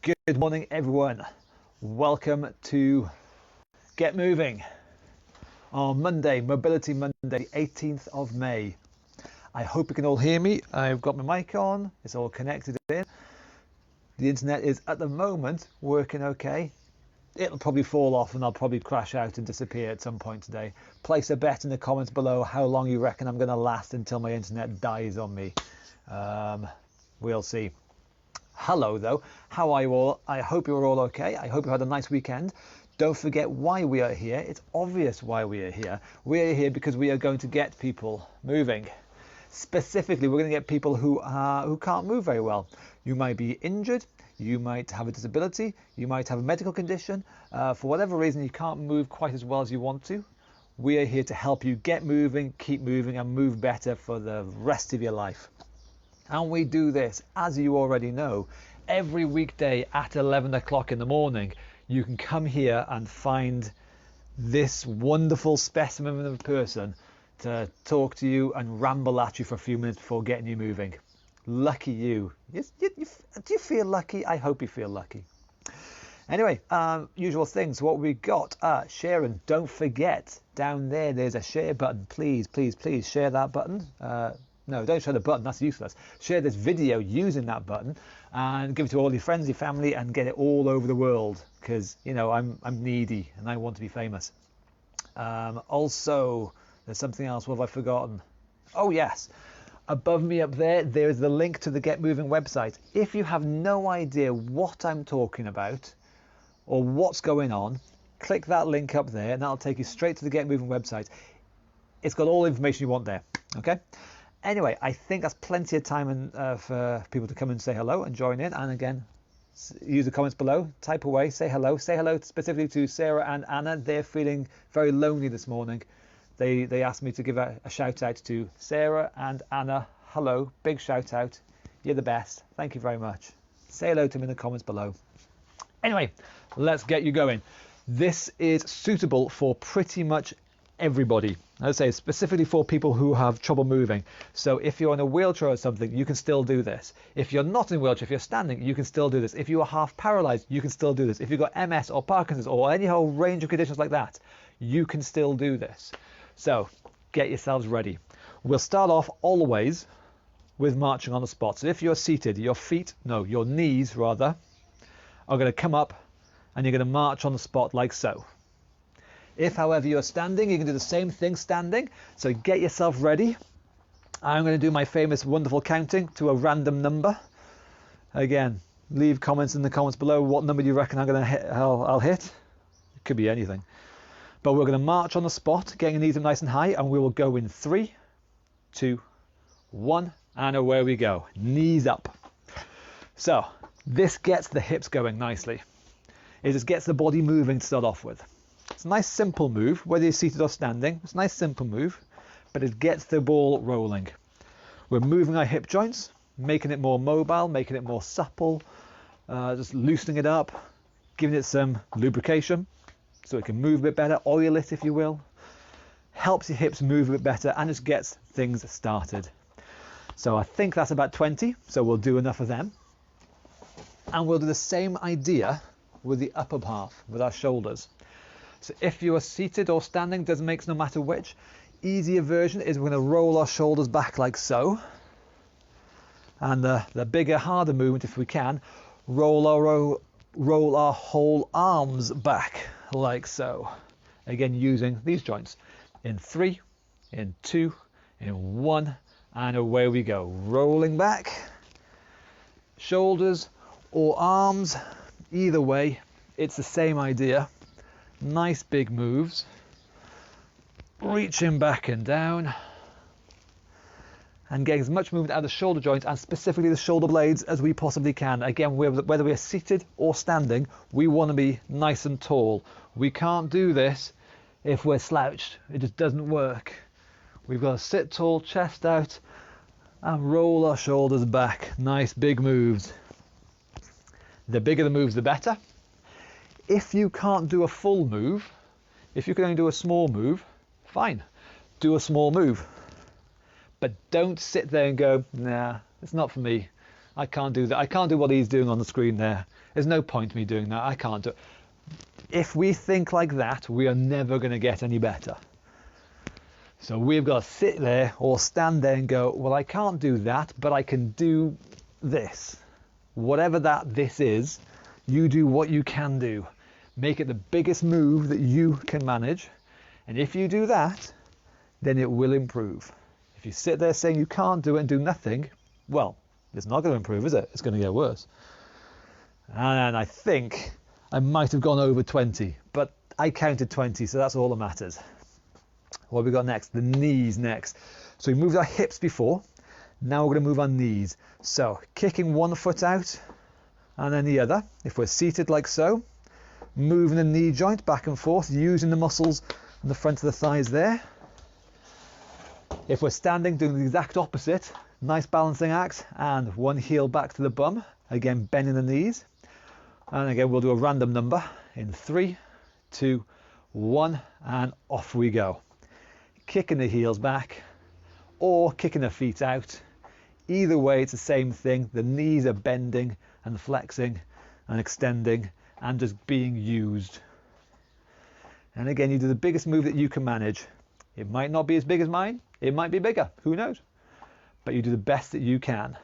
Good morning, everyone. Welcome to Get Moving on Monday, Mobility Monday, 18th of May. I hope you can all hear me. I've got my mic on. It's all connected in. The internet is at the moment working okay. It'll probably fall off and I'll probably crash out and disappear at some point today. Place a bet in the comments below how long you reckon I'm going to last until my internet dies on me. We'll see. Hello though, how are you all? I hope you're all okay. I hope you had a nice weekend. Don't forget why we are here. It's obvious why we are here. We are here because we are going to get people moving. Specifically, we're going to get people who can't move very well. You might be injured, you might have a disability, you might have a medical condition. For whatever reason, you can't move quite as well as you want to. We are here to help you get moving, keep moving, and move better for the rest of your life. And we do this, as you already know, every weekday at 11 o'clock in the morning. You can come here and find this wonderful specimen of a person to talk to you and ramble at you for a few minutes before getting you moving. Lucky you. Do you feel lucky? I hope you feel lucky. Anyway, usual things, what we got. Sharing, don't forget, down there's a share button. Please, please, please share that button. No, don't share the button, that's useless. Share this video using that button and give it to all your friends, your family, and get it all over the world, because, you know, I'm needy and I want to be famous. Also, there's something else. What have I forgotten? Oh, yes. Above me up there's the link to the Get Moving website. If you have no idea what I'm talking about or what's going on, click that link up there and that'll take you straight to the Get Moving website. It's got all the information you want there, okay? Anyway, I think that's plenty of time for people to come and say hello and join in. And again, use the comments below, type away, say hello. Say hello specifically to Sarah and Anna. They're feeling very lonely this morning. They asked me to give a shout out to Sarah and Anna. Hello, big shout out. You're the best. Thank you very much. Say hello to them in the comments below. Anyway, let's get you going. This is suitable for pretty much everybody. As I say, specifically for people who have trouble moving. So if you're in a wheelchair or something, you can still do this. If you're not in a wheelchair, if you're standing, you can still do this. If you are half paralyzed, you can still do this. If you've got MS or Parkinson's or any whole range of conditions like that, you can still do this. So get yourselves ready. We'll start off always with marching on the spot. So if you're seated, your knees rather, are going to come up and you're going to march on the spot like so. If, however, you're standing, you can do the same thing standing. So get yourself ready. I'm going to do my famous wonderful counting to a random number. Again, leave comments in the comments below. What number do you reckon I'm going to hit? I'll hit. It could be anything. But we're going to march on the spot, getting your knees up nice and high, and we will go in 3, 2, 1, and away we go. Knees up. So this gets the hips going nicely. It just gets the body moving to start off with. It's a nice simple move, whether you're seated or standing. It's a nice simple move, but it gets the ball rolling. We're moving our hip joints, making it more mobile, making it more supple, just loosening it up, giving it some lubrication so it can move a bit better, oil it if you will. Helps your hips move a bit better and just gets things started. So I think that's about 20, so we'll do enough of them. And we'll do the same idea with the upper half, with our shoulders. So if you are seated or standing, doesn't make no matter which. Easier version is we're going to roll our shoulders back like so. And the bigger, harder movement, if we can, roll our whole arms back like so. Again, using these joints. In 3, in 2, in 1, and away we go. Rolling back, shoulders or arms, either way, it's the same idea. Nice big moves, reaching back and down and getting as much movement out of the shoulder joints and specifically the shoulder blades as we possibly can. Again, whether we're seated or standing, we want to be nice and tall. We can't do this if we're slouched. It just doesn't work. We've got to sit tall, chest out, and roll our shoulders back. Nice big moves. The bigger the moves, the better. If you can't do a full move, if you can only do a small move, fine, do a small move. But don't sit there and go, nah, it's not for me. I can't do that. I can't do what he's doing on the screen there. There's no point me doing that. I can't do it. If we think like that, we are never going to get any better. So we've got to sit there or stand there and go, well, I can't do that, but I can do this. Whatever this is, you do what you can do. Make it the biggest move that you can manage. And if you do that, then it will improve. If you sit there saying you can't do it and do nothing, well, it's not going to improve, is it? It's going to get worse. And I think I might have gone over 20, but I counted 20, so that's all that matters. What have we got next? The knees next. So we moved our hips before. Now we're going to move our knees. So kicking one foot out and then the other. If we're seated like so, moving the knee joint back and forth, using the muscles in the front of the thighs there. If we're standing, doing the exact opposite. Nice balancing act and one heel back to the bum. Again, bending the knees. And again, we'll do a random number in 3, 2, 1, and off we go. Kicking the heels back or kicking the feet out. Either way, it's the same thing. The knees are bending and flexing and extending and just being used. And again, you do the biggest move that you can manage. It might not be as big as mine. It might be bigger. Who knows? But you do the best that you can.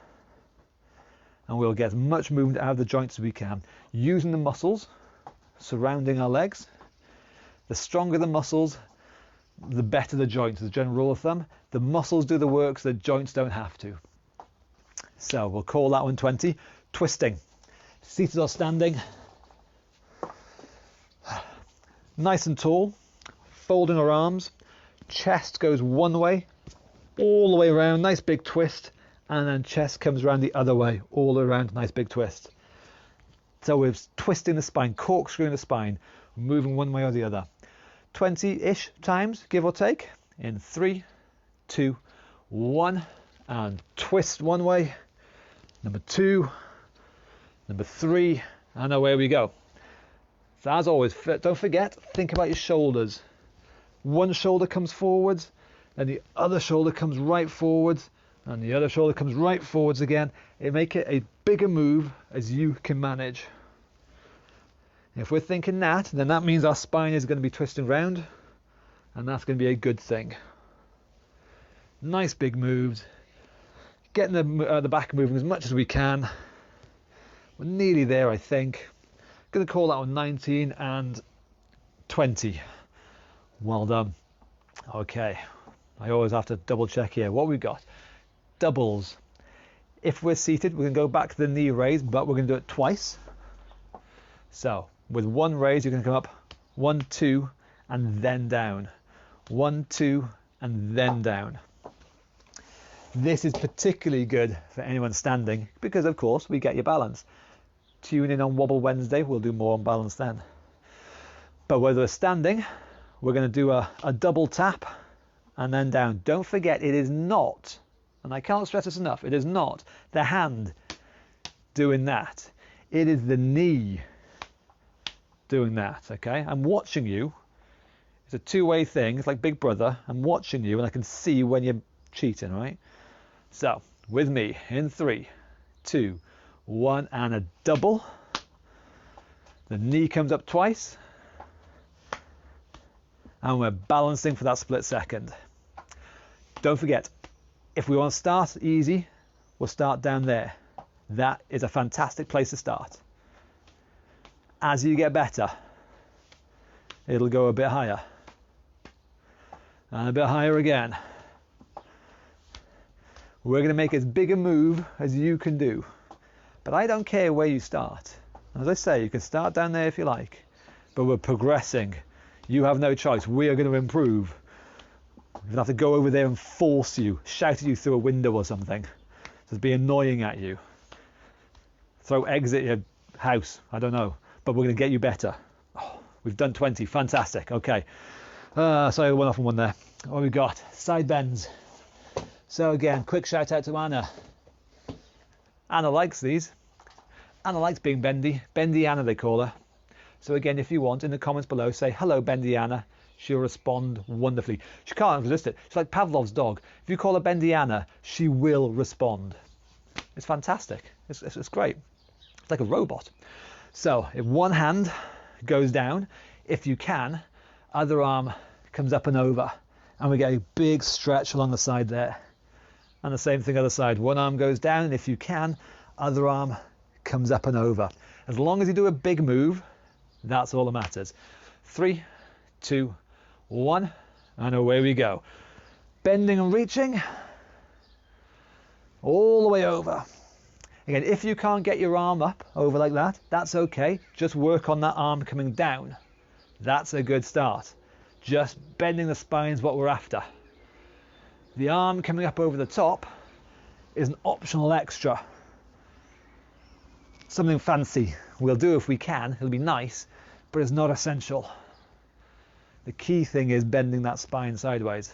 And we'll get as much movement out of the joints as we can, using the muscles surrounding our legs. The stronger the muscles, the better the joints. As a general rule of thumb, the muscles do the work so the joints don't have to. So we'll call that one 20. Twisting. Seated or standing. Nice and tall. Folding our arms. Chest goes one way, all the way around. Nice big twist. And then chest comes around the other way, all the way around, nice big twist. So we're twisting the spine, corkscrewing the spine, moving one way or the other. 20-ish times, give or take, in 3, 2, 1, and twist one way, number 2, number 3, and away we go. So as always, don't forget, think about your shoulders. One shoulder comes forwards, then the other shoulder comes right forwards, and the other shoulder comes right forwards again. Make it a bigger move as you can manage. If we're thinking that, then that means our spine is going to be twisting round, and that's going to be a good thing. Nice big moves. Getting the back moving as much as we can. We're nearly there, I think. Going to call that one 19 and 20. Well done. Okay. I always have to double check here. What we've got. Doubles. If we're seated, we're going to go back to the knee raise, but we're going to do it twice. So with one raise, you can come up 1, 2, and then down. 1, 2, and then down. This is particularly good for anyone standing because, of course, we get your balance. Tune in on Wobble Wednesday. We'll do more on balance then. But whether we're standing, we're going to do a double tap and then down. Don't forget, it is not, and I can't stress this enough, it is not the hand doing that. It is the knee doing that, okay? I'm watching you. It's a two-way thing. It's like Big Brother. I'm watching you, and I can see when you're cheating, right? So, with me, in 3, 2, 1, and a double. The knee comes up twice. And we're balancing for that split second. Don't forget, if we want to start easy, we'll start down there. That is a fantastic place to start. As you get better, it'll go a bit higher. And a bit higher again. We're going to make as big a move as you can do. But I don't care where you start. As I say, you can start down there if you like. But we're progressing. You have no choice. We are going to improve. We're going to have to go over there and force you, shout at you through a window or something. Just be annoying at you. Throw eggs at your house. I don't know. But we're going to get you better. Oh, we've done 20. Fantastic. Okay. Sorry, one off and one there. What have we got? Side bends. So again, quick shout out to Anna. Anna likes these. Anna likes being bendy. Bendy Anna, they call her. So again, if you want, in the comments below, say, hello, Bendy Anna. She'll respond wonderfully. She can't resist it. She's like Pavlov's dog. If you call her Bendy Anna, she will respond. It's fantastic. It's great. It's like a robot. So if one hand goes down, if you can, other arm comes up and over, and we get a big stretch along the side there. And the same thing other side. One arm goes down, and if you can, other arm comes up and over. As long as you do a big move, that's all that matters. 3, 2, 1, and away we go. Bending and reaching all the way over. Again, if you can't get your arm up over like that, that's okay. Just work on that arm coming down. That's a good start. Just bending the spine is what we're after. The arm coming up over the top is an optional extra. Something fancy we'll do if we can. It'll be nice, but it's not essential. The key thing is bending that spine sideways.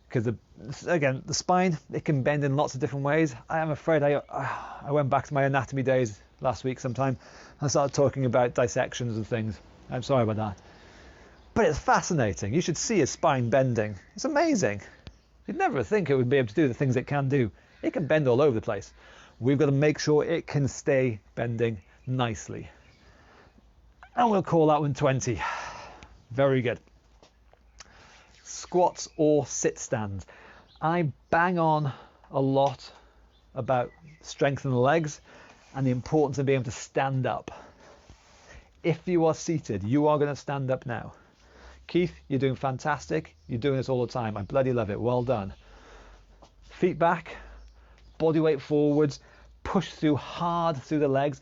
Because again, the spine, it can bend in lots of different ways. I am afraid I went back to my anatomy days last week sometime. I started talking about dissections and things. I'm sorry about that. But it's fascinating. You should see a spine bending. It's amazing. You'd never think it would be able to do the things it can do. It can bend all over the place. We've got to make sure it can stay bending nicely. And we'll call that one 20. Very good. Squats or sit stands. I bang on a lot about strengthening the legs and the importance of being able to stand up. If you are seated, you are going to stand up now. Keith, you're doing fantastic. You're doing this all the time. I bloody love it. Well done. Feet back, body weight forwards, push through hard through the legs.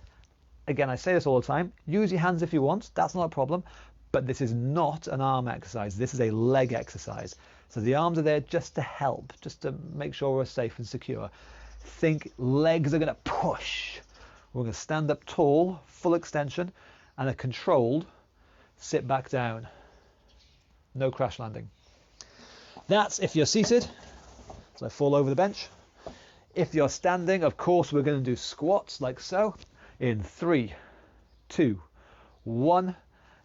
Again, I say this all the time. Use your hands if you want. That's not a problem. But this is not an arm exercise. This is a leg exercise. So the arms are there just to help, just to make sure we're safe and secure. Think legs are going to push. We're going to stand up tall, full extension, and a controlled sit back down. No crash landing. That's if you're seated. So I fall over the bench. If you're standing, of course, we're going to do squats like so. In 3, 2, 1.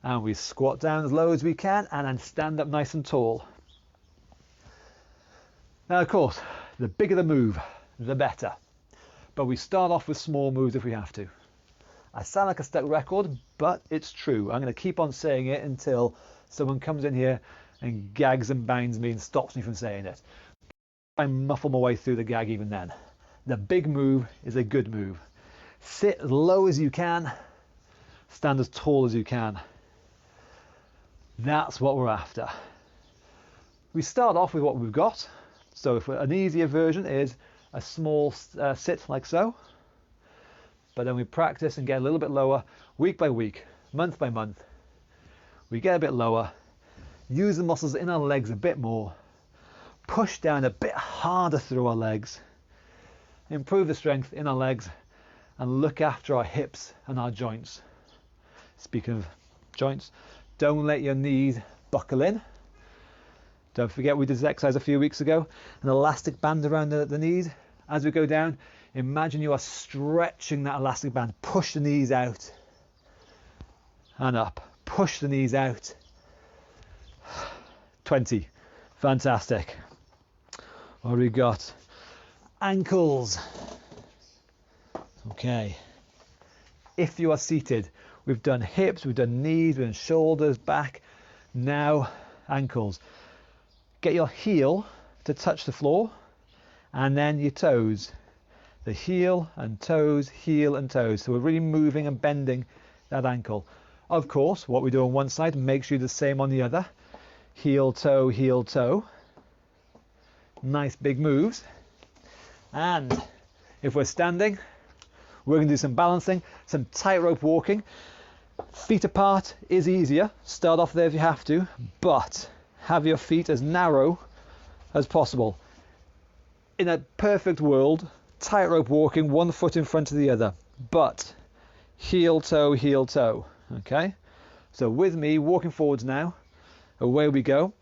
And we squat down as low as we can and then stand up nice and tall. Now, of course, the bigger the move, the better. But we start off with small moves if we have to. I sound like a stuck record, but it's true. I'm going to keep on saying it until someone comes in here and gags and bangs me and stops me from saying it. I muffle my way through the gag even then. The big move is a good move. Sit as low as you can, stand as tall as you can. That's what we're after. We start off with what we've got. So if an easier version is a small sit like so, but then we practice and get a little bit lower week by week, month by month. We get a bit lower, use the muscles in our legs a bit more, push down a bit harder through our legs, improve the strength in our legs, and look after our hips and our joints. Speaking of joints, don't let your knees buckle in. Don't forget we did this exercise a few weeks ago. An elastic band around the knees. As we go down, imagine you are stretching that elastic band. Push the knees out and up. Push the knees out. 20. Fantastic. What have we got? Ankles. Okay. If you are seated, we've done hips, we've done knees, we've done shoulders, back. Now ankles. Get your heel to touch the floor and then your toes. The heel and toes, heel and toes. So we're really moving and bending that ankle. Of course, what we do on one side makes you the same on the other. Heel, toe, heel, toe. Nice big moves. And if we're standing, we're going to do some balancing, some tightrope walking. Feet apart is easier. Start off there if you have to, but have your feet as narrow as possible. In a perfect world, tightrope walking, one foot in front of the other, but heel, toe, okay? So with me, walking forwards now, away we go.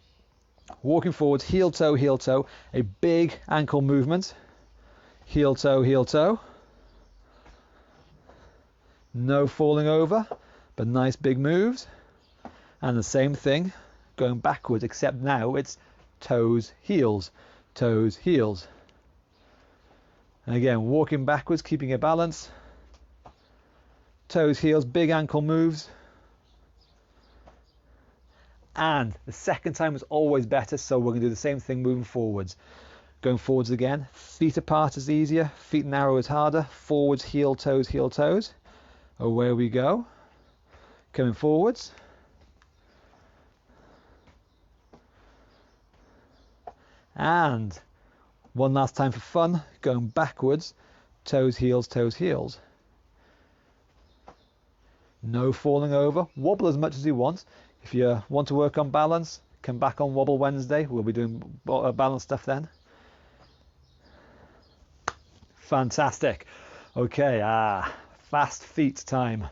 Walking forwards, heel, toe, a big ankle movement. Heel, toe. No falling over, but nice big moves. And the same thing, going backwards, except now it's toes, heels, And again, walking backwards, keeping your balance. Toes, heels, big ankle moves. And the second time was always better, so we're going to do the same thing moving forwards. Going forwards again, feet apart is easier, feet narrow is harder. Forwards, heel, toes, heel, toes. Away we go. Coming forwards. And one last time for fun, going backwards, toes, heels, toes, heels. No falling over, wobble as much as you want. If you want to work on balance, come back on Wobble Wednesday. We'll be doing balance stuff then. Fantastic. Okay, fast feet time.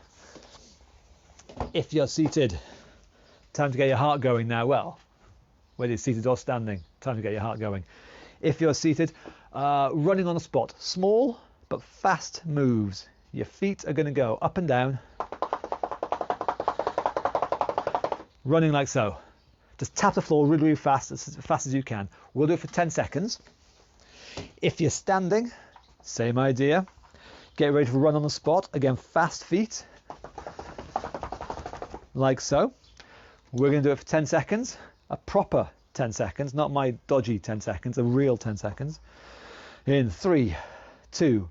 If you're seated, time to get your heart going now. Well, whether you're seated or standing, time to get your heart going. If you're seated, running on the spot, small but fast moves. Your feet are going to go up and down, running like so. Just tap the floor really, really fast, as fast as you can. We'll do it for 10 seconds. If you're standing, same idea. Get ready to run on the spot. Again, fast feet, like so. We're going to do it for 10 seconds. A proper 10 seconds, not my dodgy 10 seconds, a real 10 seconds. In 3, 2,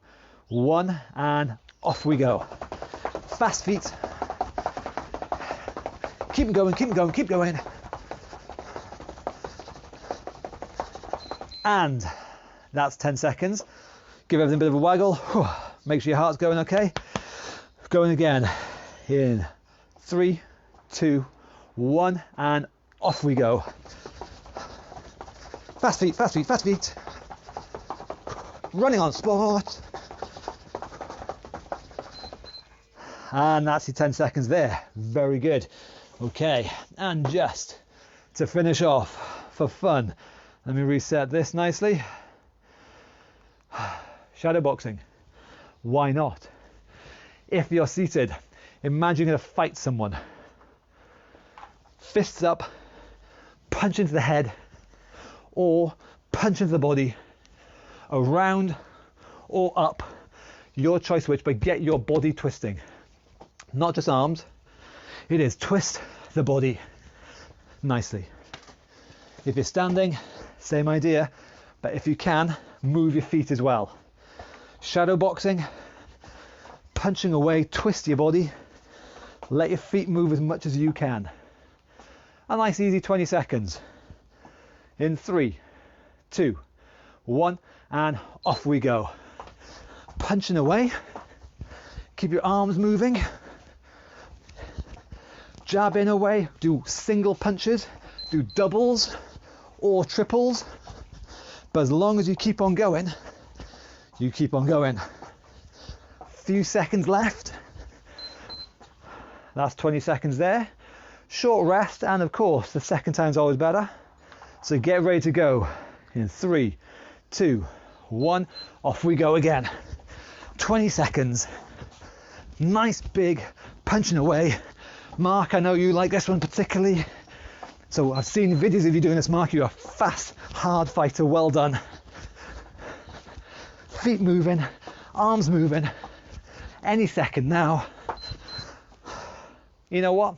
1, and off we go. Fast feet. Keep going, keep going, keep going. And that's 10 seconds. Give everything a bit of a waggle. Make sure your heart's going okay. Going again. In 3, 2, 1, and off we go. Fast feet, fast feet, fast feet. Running on spot. And that's your 10 seconds there. Very good. Okay, and just to finish off for fun, let me reset this nicely. Shadowboxing. Why not? If you're seated, imagine you're going to fight someone. Fists up, punch into the head, or punch into the body, around or up, your choice which, but get your body twisting. Not just arms, it is twist the body nicely. If you're standing, same idea, but if you can, move your feet as well. Shadow boxing, punching away, twist your body, let your feet move as much as you can. A nice easy 20 seconds. In 3, 2, 1, and off we go. Punching away, keep your arms moving, jabbing away, do single punches, do doubles or triples, but as long as you keep on going, you keep on going. Few seconds left. That's 20 seconds there. Short rest, and of course the second time's always better. So get ready to go. In 3, 2, 1, off we go again. 20 seconds. Nice big punching away. Mark, I know you like this one particularly. So I've seen videos of you doing this, Mark. You're a fast, hard fighter. Well done. Feet moving, arms moving. Any second now. You know what?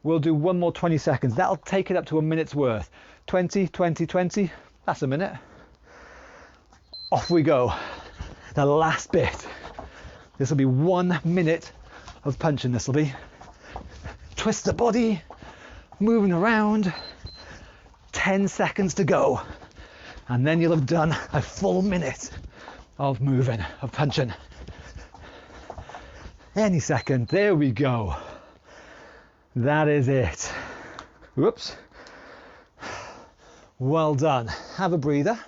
We'll do one more 20 seconds. That'll take it up to a minute's worth. 20, 20, 20. That's a minute. Off we go. The last bit. This will be 1 minute of punching. This will be. Twist the body, moving around. 10 seconds to go. And then you'll have done a full minute of moving, of punching. Any second. There we go. That is it. Whoops. Well done. Have a breather.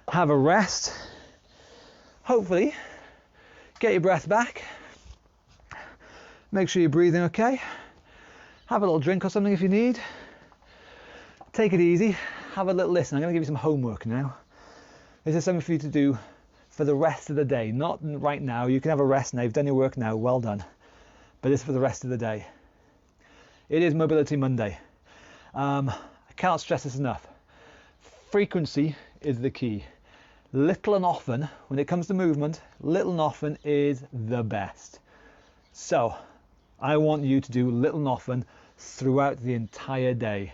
Have a rest. Hopefully, get your breath back. Make sure you're breathing okay. Have a little drink or something if you need. Take it easy. Have a little listen. I'm going to give you some homework now. This is something for you to do for the rest of the day. Not right now. You can have a rest now. You've done your work now. Well done. But this is for the rest of the day. It is Mobility Monday. I can't stress this enough. Frequency is the key. Little and often, when it comes to movement, little and often is the best. So I want you to do little and often throughout the entire day.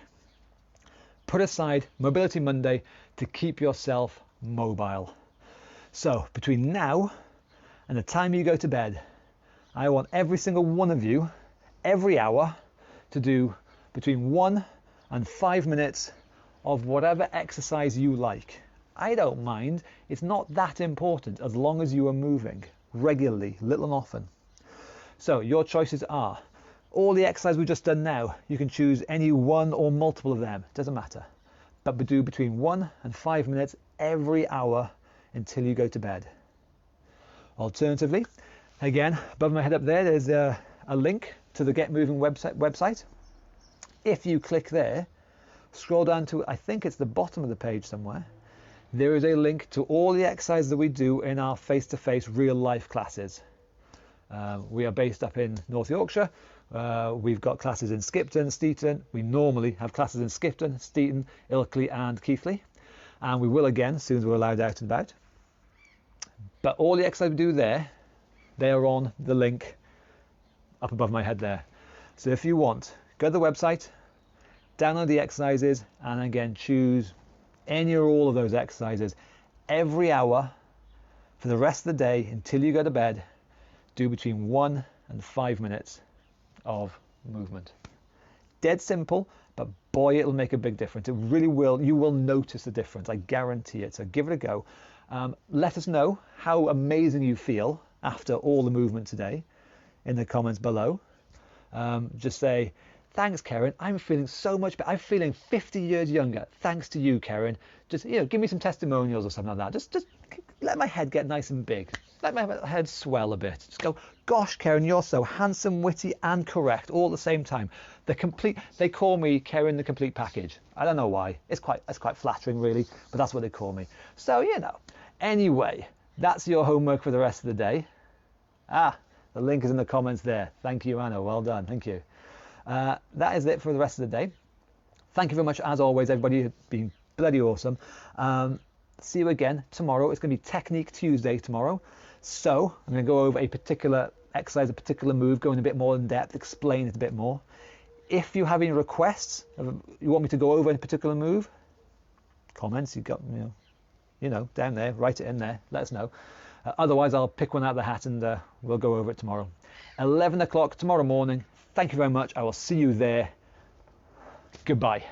Put aside Mobility Monday to keep yourself mobile. So between now and the time you go to bed, I want every single one of you, every hour, to do between 1 and 5 minutes of whatever exercise you like. I don't mind. It's not that important as long as you are moving regularly, little and often. So your choices are all the exercise we've just done now. You can choose any one or multiple of them. Doesn't matter. But do between 1 and 5 minutes every hour until you go to bed. Alternatively, again, above my head up there, there's a link to the Get Moving website. If you click there, scroll down to, I think it's the bottom of the page somewhere, there is a link to all the exercises that we do in our face-to-face real-life classes. We are based up in North Yorkshire. We've got classes in Skipton, Steaton. We normally have classes in Skipton, Steaton, Ilkley and Keighley. And we will again as soon as we're allowed out and about. But all the exercises we do there, they are on the link up above my head there. So if you want, go to the website, download the exercises, and again choose any or all of those exercises every hour for the rest of the day until you go to bed. Do between 1 and 5 minutes of movement. Dead simple, but boy, it'll make a big difference. It really will. You will notice the difference. I guarantee it. So give it a go. Let us know how amazing you feel after all the movement today in the comments below. Just say, thanks, Karen. I'm feeling so much better. I'm feeling 50 years younger. Thanks to you, Karen. Just, give me some testimonials or something like that. Just let my head get nice and big. Let my head swell a bit. Just go, gosh, Karen, you're so handsome, witty, and correct all at the same time. They call me Karen the complete package. I don't know why. It's quite flattering, really, but that's what they call me. So, Anyway, that's your homework for the rest of the day. The link is in the comments there. Thank you, Anna. Well done. Thank you. That is it for the rest of the day. Thank you very much, as always, everybody. You've been bloody awesome. See you again tomorrow. It's going to be Technique Tuesday tomorrow. So I'm going to go over a particular exercise, a particular move, go in a bit more in depth, explain it a bit more. If you have any requests, you want me to go over a particular move, comments, you got, down there, write it in there, let us know. Otherwise, I'll pick one out of the hat and we'll go over it tomorrow. 11 o'clock tomorrow morning. Thank you very much. I will see you there. Goodbye.